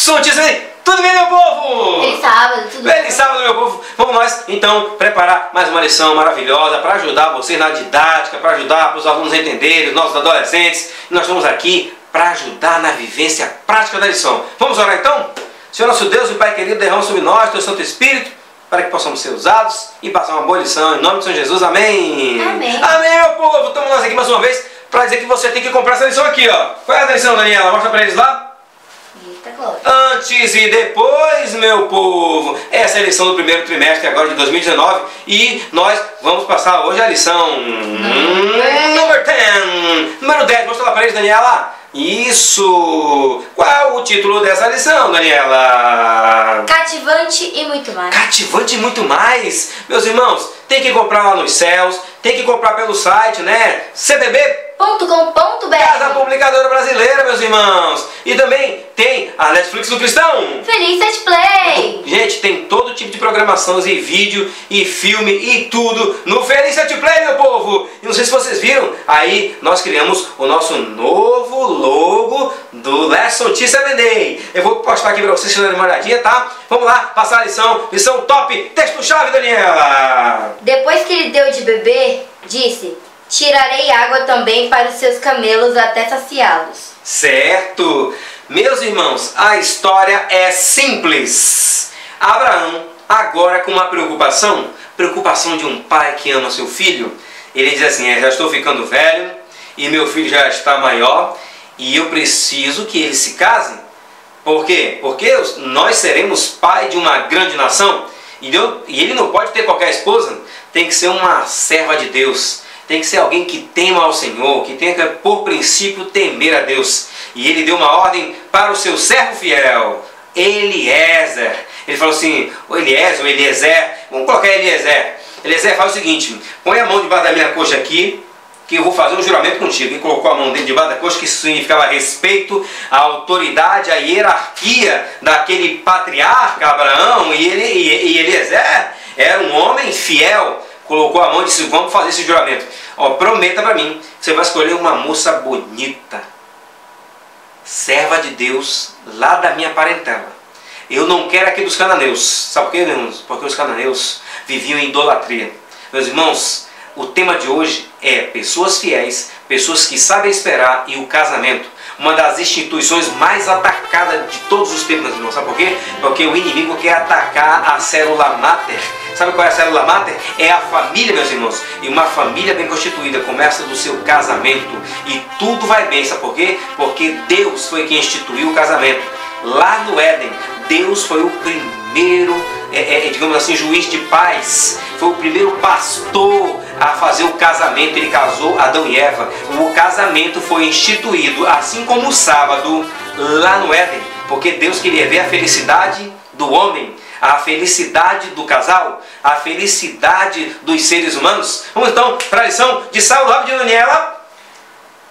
Santíssimo, tudo bem, meu povo? Feliz sábado, tudo bem? Feliz sábado, meu povo. Vamos nós, então, preparar mais uma lição maravilhosa para ajudar vocês na didática, para ajudar os alunos a entenderem, os nossos adolescentes. E nós estamos aqui para ajudar na vivência prática da lição. Vamos orar, então? Senhor nosso Deus e Pai querido, derrama sobre nós teu Santo Espírito, para que possamos ser usados e passar uma boa lição. Em nome de São Jesus, amém. Amém. Amém, meu povo. Estamos nós aqui mais uma vez para dizer que você tem que comprar essa lição aqui, ó. Qual é a lição, Daniela? Mostra para eles lá. Eita, glória. Antes e depois, meu povo. Essa é a lição do primeiro trimestre agora de 2019 e nós vamos passar hoje a lição número 10. Número 10. Mostra lá para eles, Daniela. Isso! Qual é o título dessa lição, Daniela? Cativante e muito mais. Cativante e muito mais. Meus irmãos, tem que comprar lá nos céus, tem que comprar pelo site, né? cbb.com.br. Casa Publicadora Brasileira, meus irmãos. E também tem a Netflix do Cristão. Feliz Set Play. Gente, tem todo tipo de programação e vídeo e filme e tudo no Feliz Set Play, meu povo. E não sei se vocês viram, aí nós criamos o nosso novo logo do Lesson T7 Day. Eu vou postar aqui para vocês darem uma olhadinha, tá? Vamos lá, passar a lição. Lição top, texto-chave, Daniela. Depois que ele deu de beber, disse: tirarei água também para os seus camelos até saciá-los. Certo! Meus irmãos, a história é simples. Abraão, agora com uma preocupação de um pai que ama seu filho, ele diz assim: já estou ficando velho e meu filho já está maior e eu preciso que ele se case. Por quê? Porque nós seremos pai de uma grande nação e ele não pode ter qualquer esposa, tem que ser uma serva de Deus. Tem que ser alguém que tema ao Senhor, que tenha por princípio temer a Deus. E ele deu uma ordem para o seu servo fiel, Eliezer. Ele falou assim: o Eliezer, o Eliezer, vamos colocar Eliezer. Eliezer, faz o seguinte: põe a mão debaixo da minha coxa aqui, que eu vou fazer um juramento contigo. Ele colocou a mão dele debaixo da coxa, que isso significava respeito à autoridade, à hierarquia daquele patriarca Abraão. E Eliezer era um homem fiel. Colocou a mão e disse: vamos fazer esse juramento. Ó, prometa para mim que você vai escolher uma moça bonita, serva de Deus, lá da minha parentela. Eu não quero aqui dos cananeus. Sabe por quê, irmãos? Porque os cananeus viviam em idolatria. Meus irmãos, o tema de hoje é pessoas fiéis, pessoas que sabem esperar e o casamento. Uma das instituições mais atacadas de todos os tempos, meus irmãos. Sabe por quê? Porque o inimigo quer atacar a célula máter. Sabe qual é a célula máter? É a família, meus irmãos. E uma família bem constituída começa do seu casamento. E tudo vai bem. Sabe por quê? Porque Deus foi quem instituiu o casamento. Lá no Éden, Deus foi o primeiro, digamos assim, juiz de paz. Foi o primeiro pastor a fazer o casamento. Ele casou Adão e Eva. O casamento foi instituído, assim como o sábado, lá no Éden. Porque Deus queria ver a felicidade do homem, a felicidade do casal, a felicidade dos seres humanos. Vamos então para a lição de sábado de Daniela.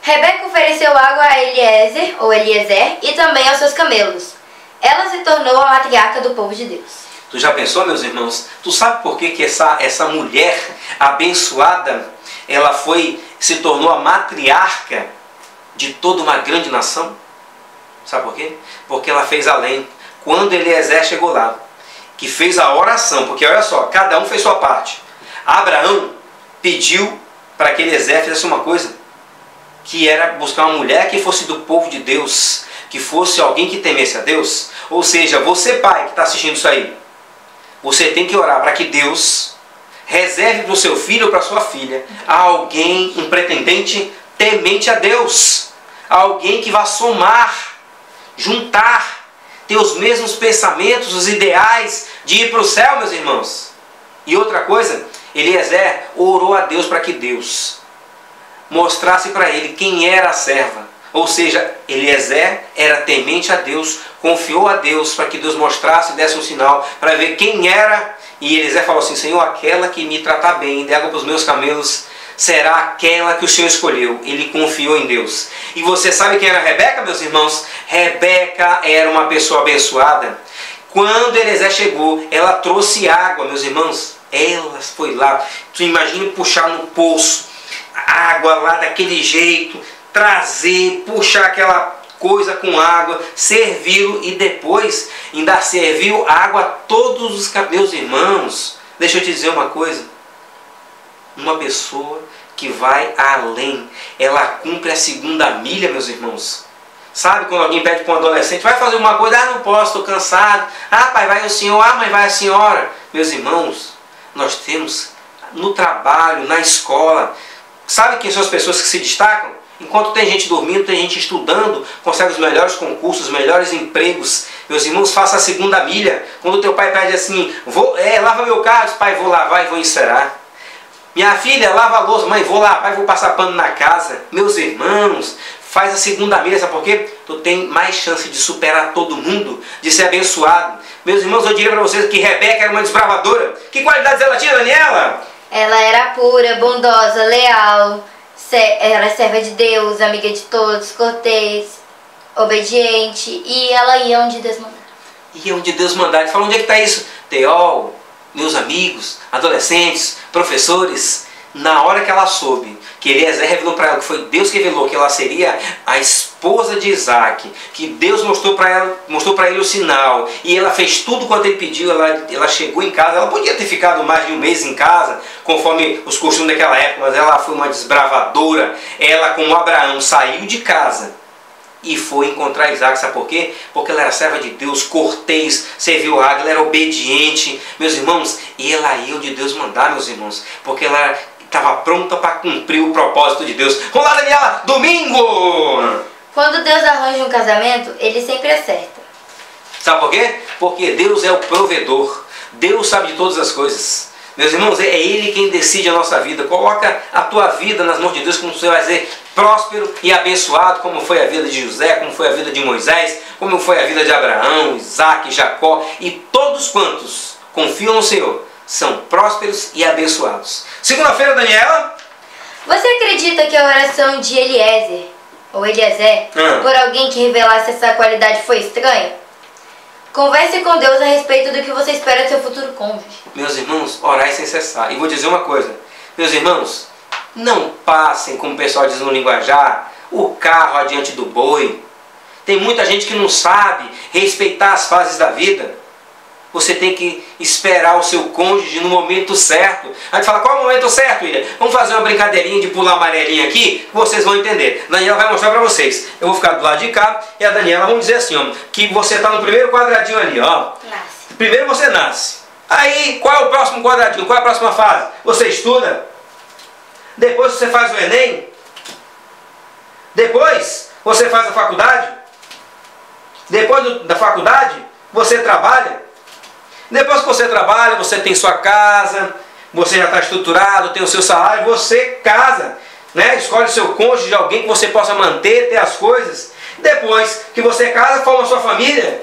Rebeca ofereceu água a Eliezer, ou Eliezer, e também aos seus camelos. Ela se tornou a matriarca do povo de Deus. Tu já pensou, meus irmãos? Tu sabe por que essa mulher abençoada, ela se tornou a matriarca de toda uma grande nação? Sabe por quê? Porque ela fez além. Quando Eliezer chegou lá, que fez a oração, porque olha só, cada um fez sua parte. Abraão pediu para que Eliezer fizesse uma coisa, que era buscar uma mulher que fosse do povo de Deus, que fosse alguém que temesse a Deus. Ou seja, você pai que está assistindo isso aí, você tem que orar para que Deus reserve para o seu filho ou para a sua filha alguém, um pretendente temente a Deus, alguém que vá somar, juntar, ter os mesmos pensamentos, os ideais de ir para o céu, meus irmãos. E outra coisa, Eliezer orou a Deus para que Deus mostrasse para ele quem era a serva. Ou seja, Eliezer era temente a Deus, confiou a Deus para que Deus mostrasse e desse um sinal para ver quem era. E Eliezer falou assim: Senhor, aquela que me tratar bem, dê água para os meus camelos, será aquela que o Senhor escolheu. Ele confiou em Deus. E você sabe quem era Rebeca, meus irmãos? Rebeca era uma pessoa abençoada. Quando Eliezer chegou, ela trouxe água, meus irmãos. Ela foi lá. Tu imagina puxar no poço água lá daquele jeito, trazer, puxar aquela coisa com água, servi-lo e depois ainda serviu água a todos os meus irmãos. Deixa eu te dizer uma coisa. Uma pessoa que vai além, ela cumpre a segunda milha, meus irmãos. Sabe quando alguém pede para um adolescente, vai fazer uma coisa, não posso, estou cansado. Pai, vai o senhor, mãe, vai a senhora. Meus irmãos, nós temos no trabalho, na escola, sabe quem são as pessoas que se destacam? Enquanto tem gente dormindo, tem gente estudando, consegue os melhores concursos, os melhores empregos. Meus irmãos, faça a segunda milha. Quando o teu pai pede assim, lava meu carro, pai, vou lavar e vou encerar. Minha filha, lava a louça, mãe, vou lavar e vou passar pano na casa. Meus irmãos, faz a segunda milha, sabe por quê? Tu tem mais chance de superar todo mundo, de ser abençoado. Meus irmãos, eu diria para vocês que Rebeca era uma desbravadora. Que qualidades ela tinha, Daniela? Ela era pura, bondosa, leal, era serva de Deus, amiga de todos, cortês, obediente, e ela ia onde Deus mandar. Ia onde Deus mandar. Ele falou, onde é que está isso? Teol, meus amigos, adolescentes, professores. Na hora que ela soube que Eliezer revelou para ela, que foi Deus que revelou que ela seria a esposa de Isaac, que Deus mostrou para ele o sinal, e ela fez tudo quanto ele pediu, ela chegou em casa, ela podia ter ficado mais de um mês em casa, conforme os costumes daquela época, mas ela foi uma desbravadora. Ela, como Abraão, saiu de casa e foi encontrar Isaac. Sabe por quê? Porque ela era serva de Deus, cortês, serviu a água, ela era obediente, meus irmãos, e ela ia onde Deus mandar, meus irmãos, porque ela estava pronta para cumprir o propósito de Deus. Vamos lá, Daniela, domingo! Quando Deus arranja um casamento, Ele sempre acerta. Sabe por quê? Porque Deus é o provedor. Deus sabe de todas as coisas. Meus irmãos, é Ele quem decide a nossa vida. Coloca a tua vida nas mãos de Deus, como você vai ser próspero e abençoado, como foi a vida de José, como foi a vida de Moisés, como foi a vida de Abraão, Isaac, Jacó, e todos quantos confiam no Senhor são prósperos e abençoados. Segunda-feira, Daniela. Você acredita que a oração de Eliezer, ou Eliezer, por alguém que revelasse essa qualidade foi estranha? Converse com Deus a respeito do que você espera do seu futuro cônjuge. Meus irmãos, orai sem cessar. E vou dizer uma coisa. Meus irmãos, não passem, como o pessoal diz no linguajar, o carro adiante do boi. Tem muita gente que não sabe respeitar as fases da vida. Você tem que esperar o seu cônjuge no momento certo. A gente fala, qual é o momento certo, William? Vamos fazer uma brincadeirinha de pular amarelinha aqui, vocês vão entender. Daniela vai mostrar para vocês. Eu vou ficar do lado de cá e a Daniela, vamos dizer assim, ó, que você está no primeiro quadradinho ali, ó. Nasce. Primeiro você nasce. Aí, qual é o próximo quadradinho? Qual é a próxima fase? Você estuda. Depois você faz o Enem. Depois você faz a faculdade. Depois da faculdade, você trabalha. Depois que você trabalha, você tem sua casa, você já está estruturado, tem o seu salário, você casa, né? Escolhe o seu cônjuge, alguém que você possa manter, ter as coisas. Depois que você casa, forma a sua família,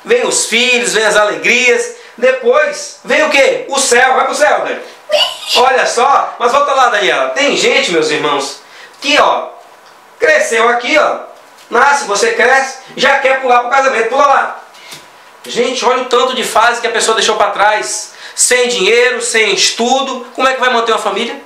vem os filhos, vem as alegrias. Depois vem o quê? O céu, vai para o céu, né? Olha só, mas volta lá, Daniela. Tem gente, meus irmãos, que ó, cresceu aqui, ó, nasce, você cresce, já quer pular para o casamento, pula lá. Gente, olha o tanto de fase que a pessoa deixou para trás. Sem dinheiro, sem estudo. Como é que vai manter uma família?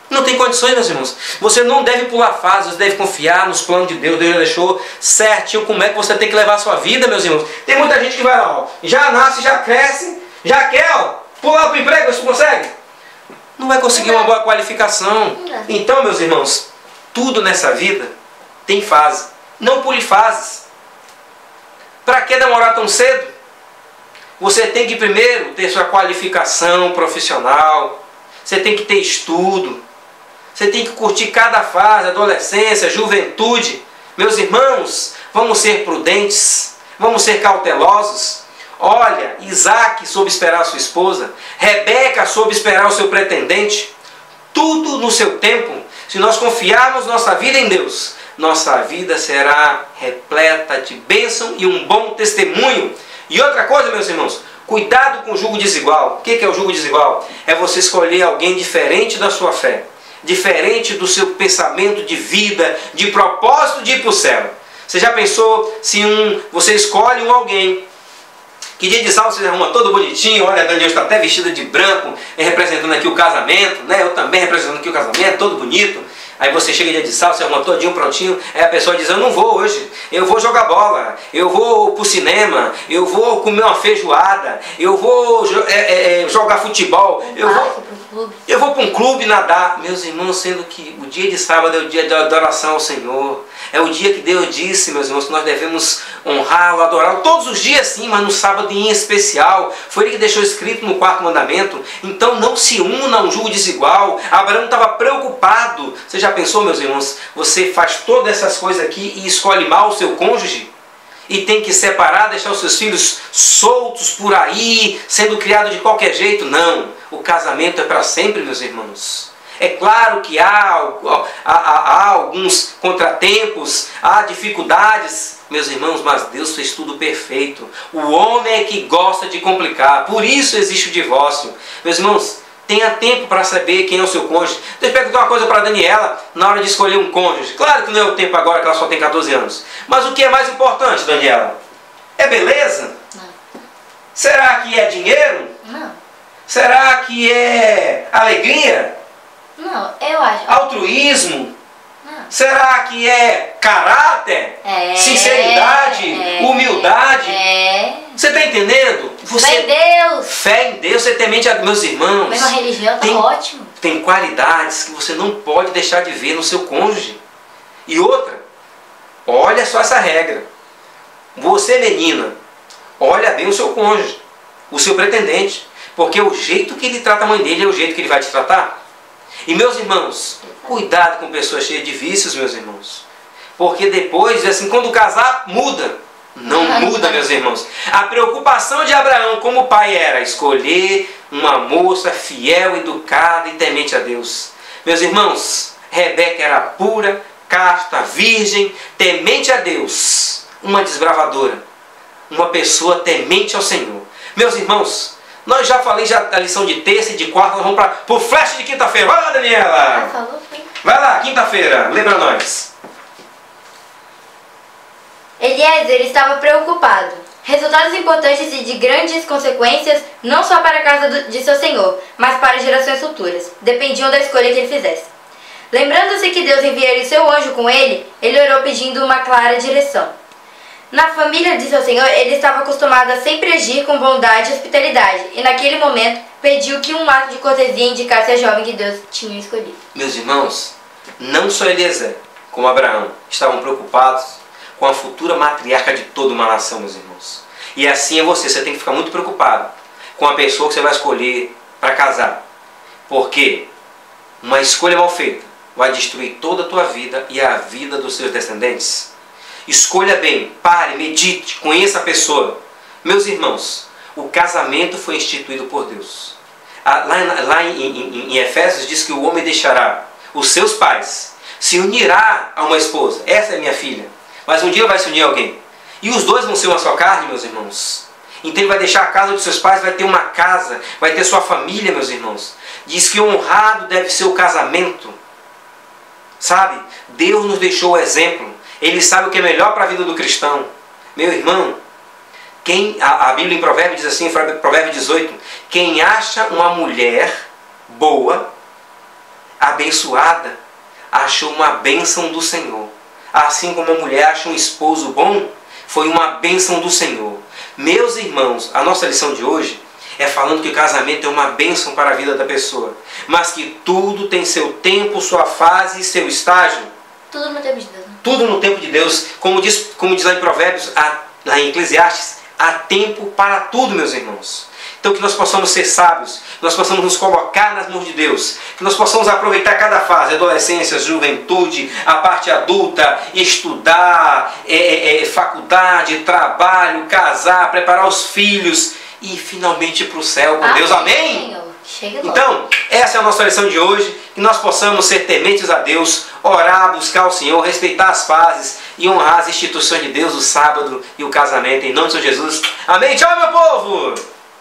Não tem condições, meus irmãos. Você não deve pular fases, você deve confiar nos planos de Deus. Deus já deixou certinho como é que você tem que levar a sua vida, meus irmãos. Tem muita gente que vai lá, ó, já nasce, já cresce, já quer, ó, pular para o emprego, você consegue? Não vai conseguir uma boa qualificação. Então, meus irmãos, tudo nessa vida tem fase. Não pule fases. Para que demorar tão cedo? Você tem que primeiro ter sua qualificação profissional, você tem que ter estudo, você tem que curtir cada fase, adolescência, juventude. Meus irmãos, vamos ser prudentes, vamos ser cautelosos. Olha, Isaac soube esperar a sua esposa, Rebeca soube esperar o seu pretendente. Tudo no seu tempo. Se nós confiarmos nossa vida em Deus, nossa vida será repleta de bênção e um bom testemunho. E outra coisa, meus irmãos, cuidado com o jugo desigual. O que é o jugo desigual? É você escolher alguém diferente da sua fé, diferente do seu pensamento de vida, de propósito de ir para o céu. Você já pensou se você escolhe alguém que dia de sábado você arruma todo bonitinho, olha, a Daniela está até vestida de branco, representando aqui o casamento, né? Eu também representando aqui o casamento, todo bonito. Aí você chega dia de sábado, você arruma todinho, prontinho, aí a pessoa diz, eu não vou hoje, eu vou jogar bola, eu vou pro cinema, eu vou comer uma feijoada, eu vou jogar futebol, eu vou para um clube nadar. Meus irmãos, sendo que o dia de sábado é o dia da adoração ao Senhor, é o dia que Deus disse, meus irmãos, que nós devemos honrá-lo, adorá-lo, todos os dias sim, mas no sábado em especial. Foi ele que deixou escrito no 4º mandamento. Então não se una a um jugo desigual. Abraão estava preocupado. Você já pensou, meus irmãos, você faz todas essas coisas aqui e escolhe mal o seu cônjuge? E tem que separar, deixar os seus filhos soltos por aí, sendo criados de qualquer jeito? Não, o casamento é para sempre, meus irmãos. É claro que há alguns contratempos, há dificuldades, meus irmãos, mas Deus fez tudo perfeito. O homem é que gosta de complicar, por isso existe o divórcio. Meus irmãos, tenha tempo para saber quem é o seu cônjuge. Deixa eu perguntar uma coisa para a Daniela, na hora de escolher um cônjuge. Claro que não é o tempo agora, que ela só tem 14 anos. Mas o que é mais importante, Daniela? É beleza? Não. Será que é dinheiro? Não. Será que é alegria? Não, eu acho. Altruísmo? Não. Será que é caráter? Sinceridade? Humildade? Você está entendendo? Fé em Deus. Fé em Deus, você temente a meus irmãos. Mesma religião, tá ótimo. Tem qualidades que você não pode deixar de ver no seu cônjuge. E outra, olha só essa regra. Você, menina, olha bem o seu cônjuge, o seu pretendente. Porque o jeito que ele trata a mãe dele é o jeito que ele vai te tratar. E meus irmãos, cuidado com pessoas cheias de vícios, meus irmãos. Porque depois, assim, quando casar, muda. Não muda, meus irmãos. A preocupação de Abraão como pai era escolher uma moça fiel, educada e temente a Deus. Meus irmãos, Rebeca era pura, casta, virgem, temente a Deus. Uma desbravadora. Uma pessoa temente ao Senhor. Meus irmãos, nós já falei da lição de terça e de quarta, nós vamos para o flash de quinta-feira. Vai lá, Daniela! Falou, foi. Vai lá, quinta-feira, lembra nós. Eliezer estava preocupado. Resultados importantes e de grandes consequências, não só para a casa de seu senhor, mas para gerações futuras, dependiam da escolha que ele fizesse. Lembrando-se que Deus enviaria seu anjo com ele orou pedindo uma clara direção. Na família de seu senhor, ele estava acostumado a sempre agir com bondade e hospitalidade, e naquele momento pediu que um ato de cortesia indicasse a jovem que Deus tinha escolhido. Meus irmãos, não só Eliezer, como Abraão, estavam preocupados com a futura matriarca de toda uma nação, meus irmãos. E assim é você tem que ficar muito preocupado com a pessoa que você vai escolher para casar. Porque uma escolha mal feita vai destruir toda a tua vida e a vida dos seus descendentes. Escolha bem, pare, medite, conheça a pessoa. Meus irmãos, o casamento foi instituído por Deus. Lá em Efésios diz que o homem deixará os seus pais, se unirá a uma esposa. Essa é minha filha. Mas um dia vai se unir a alguém. E os dois vão ser uma só carne, meus irmãos. Então ele vai deixar a casa dos seus pais, vai ter uma casa, vai ter sua família, meus irmãos. Diz que honrado deve ser o casamento. Sabe? Deus nos deixou o exemplo. Ele sabe o que é melhor para a vida do cristão. Meu irmão, a Bíblia em Provérbios diz assim, Provérbio 18, quem acha uma mulher boa, abençoada, achou uma bênção do Senhor. Assim como a mulher acha um esposo bom, foi uma bênção do Senhor. Meus irmãos, a nossa lição de hoje é falando que o casamento é uma bênção para a vida da pessoa, mas que tudo tem seu tempo, sua fase e seu estágio. Tudo no tempo de Deus. Tudo no tempo de Deus. Como diz lá em Provérbios, lá em Eclesiastes, há tempo para tudo, meus irmãos. Então que nós possamos ser sábios, que nós possamos nos colocar nas mãos de Deus, que nós possamos aproveitar cada fase, adolescência, juventude, a parte adulta, estudar, faculdade, trabalho, casar, preparar os filhos e finalmente para o céu com Deus. Amém? Senhor. Chega logo. Então, essa é a nossa lição de hoje, que nós possamos ser tementes a Deus, orar, buscar o Senhor, respeitar as fases e honrar as instituições de Deus, o sábado e o casamento, em nome de Jesus. Amém? Tchau, meu povo!